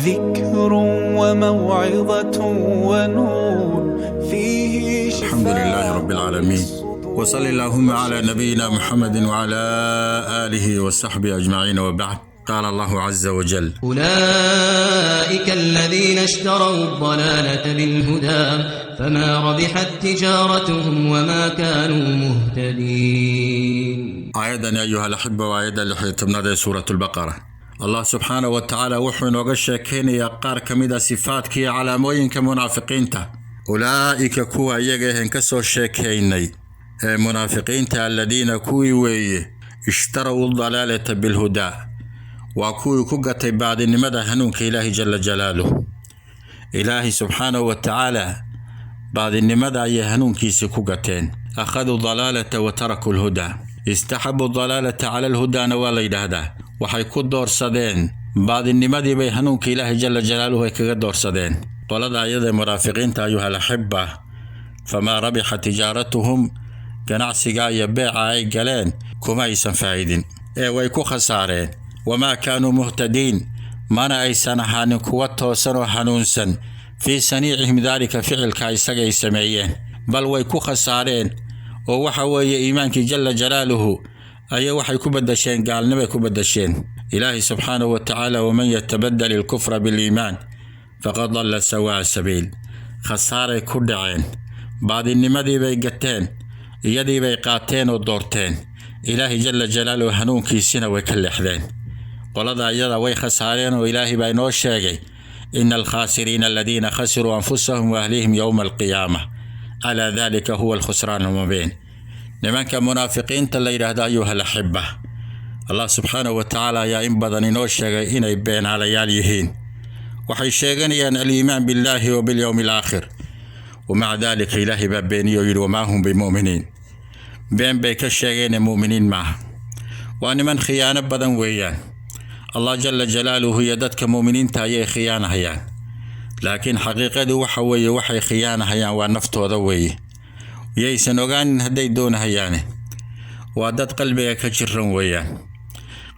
ذكر وموعظة ونور فيه شفاء. الحمد لله رب العالمين، وصل اللهم على نبينا محمد وعلى آله وصحبه أجمعين، وبعد. قال الله عز وجل: أولئك الذين اشتروا الضلالة بالهدى فما ربحت تجارتهم وما كانوا مهتدين. آية أيها الأحبة وآية لحيتمنا سورة البقرة. الله سبحانه وتعالى وحو نوغا شيكينيا قار كميدا صفاتكي علامooyinka munaafiqiinta. أولئك كوا iyaga hen kasoo sheekeynay ee munaafiqiinta alladina kuwii weeye ishtaraw ad-dalalata bil-huda wa kuwii ku gatay baadinimada hanuunka Ilaahi jalla jalaaluhu. Ilaahi subhanahu wa ta'ala baadinimada ay hanuunkiisa ku gateen. akhadhu dalalata wa taraku al-huda. istahabu dalalata ala al-huda wala yidhaahdaa waxay ku doorsadeen baadinimadii bay hanuunka Ilaahi jalla jalaaluhu ay kaga doorsadeen. qolada ayada munaafiqiinta ayuha al-ahibba fama rabihat tijaratuhum ganacsiga iyo beeca ay galeen kuma aysan faa'iidin ee way ku khasaareen. wama kaanu muhtadiin mana aysan ahaanin kuwa toosan oo hanuunsan fi saniicihim dhalika ficilka isaga ay sameeyeen, bal way ku khasaareen oo waxa weeye iimaankii jalla jalaaluhu ayaa waxay ku badasheen gaalnimo ku badasheen. Ilaahi subhanahu wa ta'ala waman yatabaddal al-kufra bil-iimaan faqad dhalla sawaa sabiil. khasaaray ku dhaceen, baadinimadii bay gateen, iyadii bay qaateen oo doorteen. Ilaahi jalla jalaaluhu hanuunkiisina way ka leexdeen. qolada iyada way khasaareen oo Ilaahi baa inoo sheegay: innal khasiriina alladina khasiru anfusahum wa ahlihim yawma al-qiyaamah ala dhalika huwa al-khusran al-mubin. nimanka munaafiqiinta la yiraahdo ayuha al-ahibba, Allah subhanahu wa ta'ala ayaa in badan inoo sheegay inay beenaalayaal yihiin. waxay sheeganayaan al-iimaan billahi wa bil yawmil aakhir, ومع ذلك إلهي بابيني يقول وما هم بمؤمنين. بين بيك الشيئين مؤمنين معه وأن من خيانة بدن ويان. الله جل جلاله يددك مؤمنين تايي خيانة هيان، لكن حقيقة وحوي وحي خيانة هيان ونفتو ذوي ييسنوغان هدي دون هيانه وادد قلبي كجر ويان.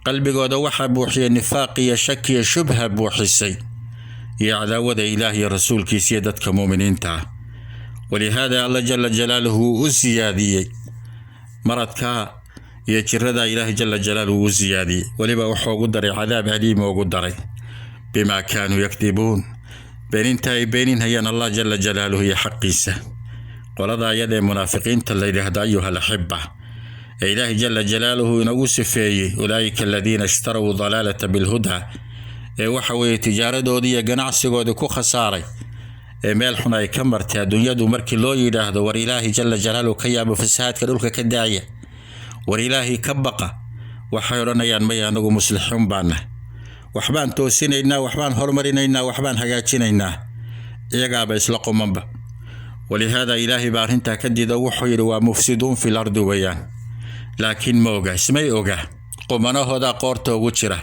قلبي قد وحى بوحي نفاقي شكي شبه بوحسي يا عداوة إلهي رسولك سيدتك مؤمنين تا. ولهذا الله جل جلاله الزيادي مرضك يجرد إلهي جل جلاله الزيادي ولبا وحو قدري عذاب أليم وقدري بما كانوا يكذبون. بينين تاي بينين هيان الله جل جلاله هي حقيسة. ولذا يد المنافقين تلي هذا أيها الأحبة إلهي جل جلاله نوس فيه أولئك الذين اشتروا ضلالة بالهدى وحوي تجارة دودية جناعسي ودكو خساري meel xun ay ka martay adduunyadu markii loo yiraahdo war Ilaahi jalla jalaaluhu ka yaabo fasaadka dhulka ka daaya, war Ilaahi ka baqa, waxay oranayaan ma anagu muslixiin baana, waxbaan toosinaynaa, waxbaan hormarinaynaa, waxbaan hagaajinaynaa, iyagaaba isla qomanba. ولهذا إلهي بارنتا كديدا وحير ومفسدون في الأرض ويان، لكن موغا اسمي اوغا قمنا هذا قورتو وجرا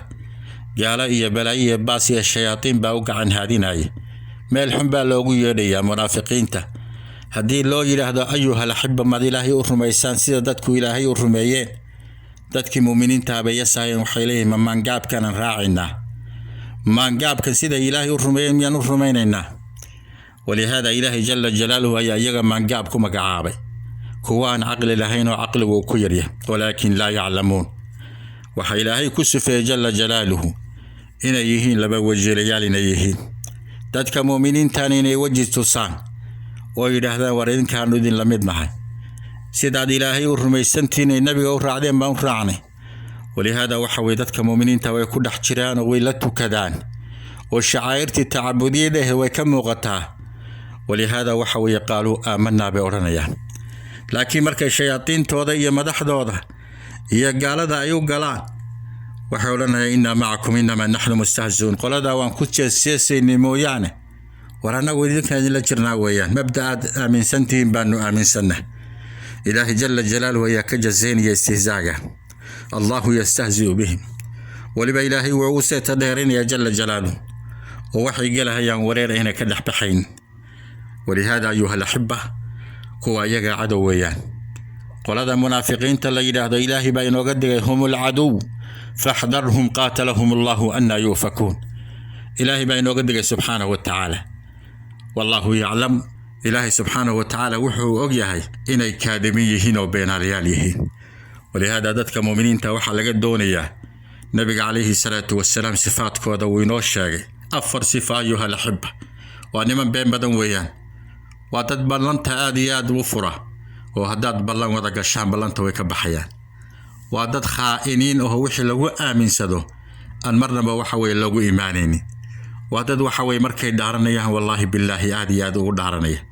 قال إيا بلايا باسي الشياطين باوقع عن هذه meel xun baa loogu yeedhayaa munaafiqiinta. haddii loo yiraahdo ayuha al-ahibba mad Ilaahay u rumaysaan sida dadku Ilaahay u rumeeyeen, dadkii muuminiinta bay yasaayeen waxay leeyihiin maangaabkan raacinaa, maangaabkan sida Ilaahay u rumeeyeen miyaan u rumaynaynaa. ولهذا إلهي جل جلاله ayaa iyaga maangaab ku magacaabay kuwaan aqli lahayn oo aqligu ku yarya, walakin la ya'lamuun. waxa Ilaahay ku sifeeyay jalla jalaaluhu inay yihiin laba wajilayaal inay yihiin dadka muuminiinta inay waji tusaan oo yiraahdaan war idinkaan idin la mid nahay sidaad Ilaahay u rumaysantiin nabiga u raacdeen baan u raacnay. ولهذا waxa way dadka muuminiinta way ku dhex jiraan oo way la tukadaan oo shacairti tacabudiyada way ka muuqataa. ولهذا waxa way qaalu aamanna bi oranayaan, laakiin markay shayaatiintooda iyo madaxdooda iyo gaalada ay u galaan waxay oranayaan inna ma'akum inma nahnu mustahzi'un. qolada waan ku jeesjeesaynay mooyaane war anagu idinkaan la jirnaa weeyaan, mabda'aad aaminsantiin baanu aaminsannahay. ilaahi jalla jalaaluhu ayaa ka jazaynaya istihzaaga. allahu yastahzi'u bihim, waliba ilaahi wuu seeta dheerinaya jalla jalaaluhu oo waxay galahayaan wareer inay ka dhex baxayn. ولهذا أيها الأحبة كوا يجا عدو ويان. قلدا منافقين تلا يراهدو إلهي بينو قد هم العدو فاحذرهم قاتلهم الله أن يوفكون. إلهي بين وقدك سبحانه وتعالى والله يعلم إلهي سبحانه وتعالى وحو أقياهي إني كادميهين وبين رياليهين ولهذا دادك مؤمنين توحى لقد دونية نبي عليه الصلاة والسلام صفات كودا وينوشاقي أفر صفة أيها الأحبة وأنمن بين بدن ويان وادد بلانتا آدياد وفرة وهداد بلان ودا قشان بلانتا ويكبحيان وادد خائنين وهو وحي لغو آمين سدو أن مرنبا وحوي لغو إيمانيني وادد وحوي مركي دارنيا والله بالله آدياد ودارنيا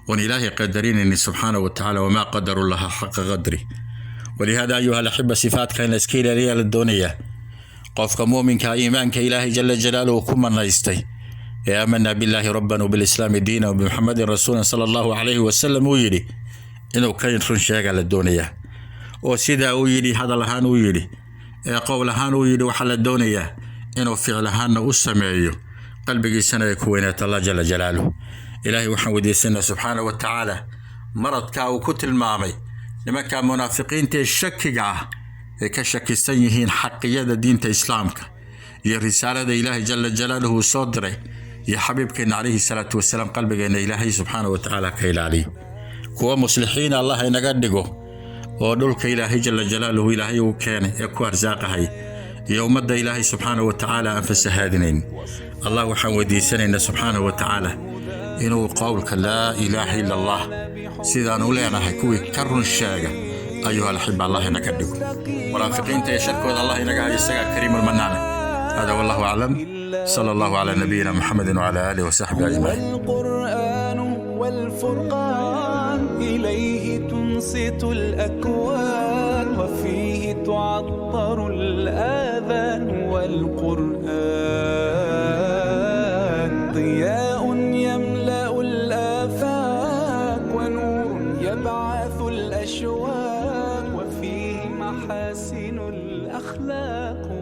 وان إلهي قدرين إني سبحانه وتعالى وما قدر الله حق قدري ولهذا أيها الأحبة صفات كان اسكيلة ليا للدنيا قفك مؤمن كإيمان كإلهي جل جلاله وكما نايستي آمنا بالله ربنا وبالإسلام دينا وبمحمد رسول صلى الله عليه وسلم ويلي إنه كان رنشاق على الدنيا وسيدا ويلي هذا لهان ويلي قول لهان ويلي وحل الدنيا إنه فعلهان أسمعيه قلبك سنة يكوينة الله جل جلاله إلهي وحمد سنة سبحانه وتعالى مرض كاو كتل مامي لما كان منافقين تشكيقه كشكستيهين حقية دين إسلامك يا رسالة إلهي جل جلاله صدره يا حبيبك عليه الصلاة والسلام قلبك إن إلهي سبحانه وتعالى كيلالي كوا مصلحين الله ينقدقه ودولك إلهي جل جلاله إلهي وكان يكو أرزاقه يوم مد إلهي سبحانه وتعالى أنفس هادنين الله وحمد سنين سبحانه وتعالى إنه قولك لا إله إلا الله سيدان ولينا هكوي كرن الشاقة أيها الأحبة الله ينقدقه مرافقين تيشركوا الله ينقى يستقى كريم المنانة هذا والله أعلم صلى الله على نبينا محمد وعلى آله وصحبه أجمعين. القرآن والفرقان إليه تنصت الأكوان وفيه تعطر الآذان والقرآن ضياء يملأ الآفاق ونور يبعث الأشواق وفيه محاسن الأخلاق